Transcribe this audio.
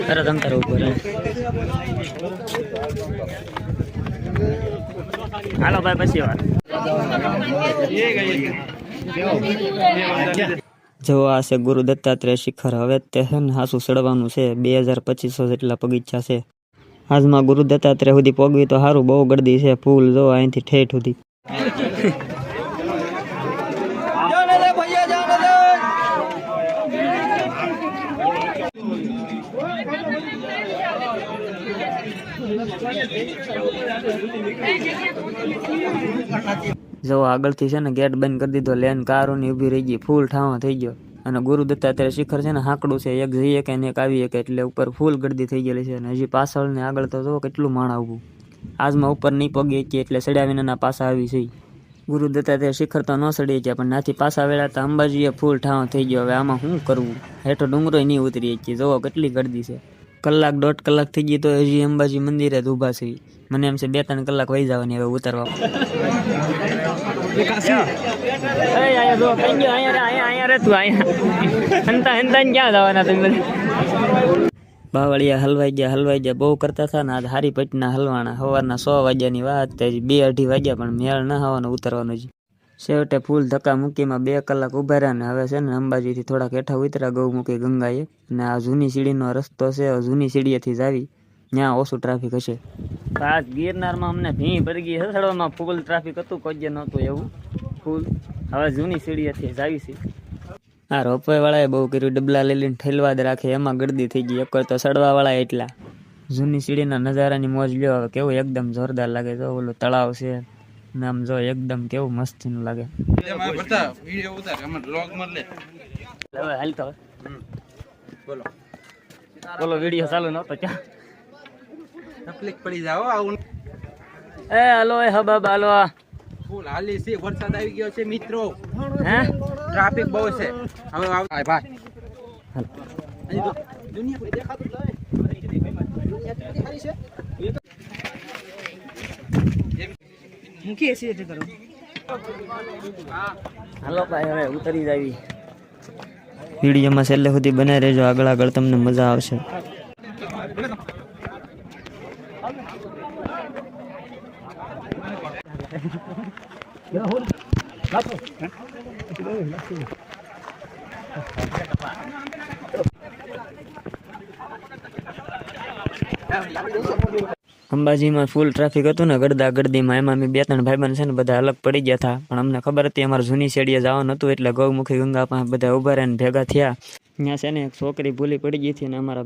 તરત અંતર ઉપર હાલો ભાઈ પછી વાત જો આ છે ગુરુ દત્તાત્રેય શિખર. હવે તે હાસુ ચડવાનું છે. 2250 જેટલા પગથિયા છે. આજમાં ગુરુ દત્તાત્રેય સુધી પગવી તો સારું. બહુ ગરદી છે. ફૂલ જો અહીંથી ઠેઠ સુધી. જો આગળથી છે ને ગેટ બંધ કરી દીધો. લેન કારોની ઊભી રહી ગઈ. ફૂલ ઠાવો થઈ ગયો. અને ગુરુ દત્તાત્રેય શિખર છે ને હાંકડું છે. એક જઈએ કે એક આવીએ કે એટલે ઉપર ફૂલ ગરદી થઈ ગયેલી છે. અને હજી પાછળ ને આગળ તો જો કેટલું માણ આવવું. આજમાં ઉપર નહીં પગી છીએ એટલે સડ્યા વિનાના પાસા આવી છે. ગુરુ દત્તાત્રેય શિખર તો ન સડી ગયા પણ નાથી પાસા વેળા તો અંબાજીએ ફૂલ ઠાવો થઈ ગયો. હવે આમાં શું કરવું? હેઠો ડુંગરો નહીં ઉતરી છીએ. જોવો કેટલી ગરદી છે. કલાક 1.5 કલાક થઈ ગઈ તો હજી અંબાજી મંદિરે જ ઊભા છે. મને એમ છે 2-3 કલાક વહી જવાની હવે ઉતરવા. બાવળિયા હલવાઈ ગયા બહુ કરતા હતા ને. આજ હારી પટના હલવાના. સવારના 6 વાગ્યાની વાત. 2-2:30 વાગ્યા પણ મેળ ના આવવાનો ઉતરવાનો જ. છેવટે ફૂલ ધક્કા મૂકીમાં 2 કલાક ઉભા રહ્યા ને હવે છે ને અંબાજીથી થોડાક હેઠા ઉતરા ગૌમુખી ગંગાએ. અને આ જૂની સીડીનો રસ્તો છે. જૂની સીડીએથી જ આવી ત્યાં ઓછું ટ્રાફિક હશે. આજ ગિરનારમાં અમને ભીં ભરી ગઈ હસડવામાં ફૂલ ટ્રાફિક હતું. કોઈ નહોતું એવું ફૂલ. હવે જૂની સીડીએથી જ આવી છે. આ રોપવે વાળાએ બહુ કર્યું. ડબલા લઈ લઈને ઠેલવા જ રાખે એમાં ગરદી થઈ ગઈ. એક તો સડવા વાળા એટલા. જૂની સીડીના નજારાની મોજ લ્યો. હવે કેવું એકદમ જોરદાર લાગે. જો ઓલું તળાવ છે નામ જો એકદમ કેવું મસ્તીનું લાગે. બોલો વિડીયો ચાલુ નતો ક્યાં તકલીફ પડી જાવ આવું. એ હાલો એ હબાબ હાલો. ફૂલ હાલી છે. વરસાદ આવી ગયો છે મિત્રો. હે ટ્રાફિક બહુ છે. હવે ભાઈ દુનિયા કોઈ દેખાતું જ મૂકી છે એટલે કરો. હાલો ભાઈ હવે ઉતરી જાવી. વિડીયોમાં છેલ્લે સુધી બને રહેજો. આગળ તમને મજા આવશે. અંબાજીમાં ફૂલ ટ્રાફિક હતું ને ગરદીમાં. એમાં અમે 2-3 ભાઈબંધ છે ને બધા અલગ પડી ગયા હતા. પણ અમને ખબર હતી અમારે જૂની શેડીએ જવાનું હતું એટલે ગૌમુખી ગંગા પાસે બધા ઉભા રહીને ભેગા થયા. ત્યાં છે ને એક છોકરી ભૂલી પડી ગઈ હતી ને અમારા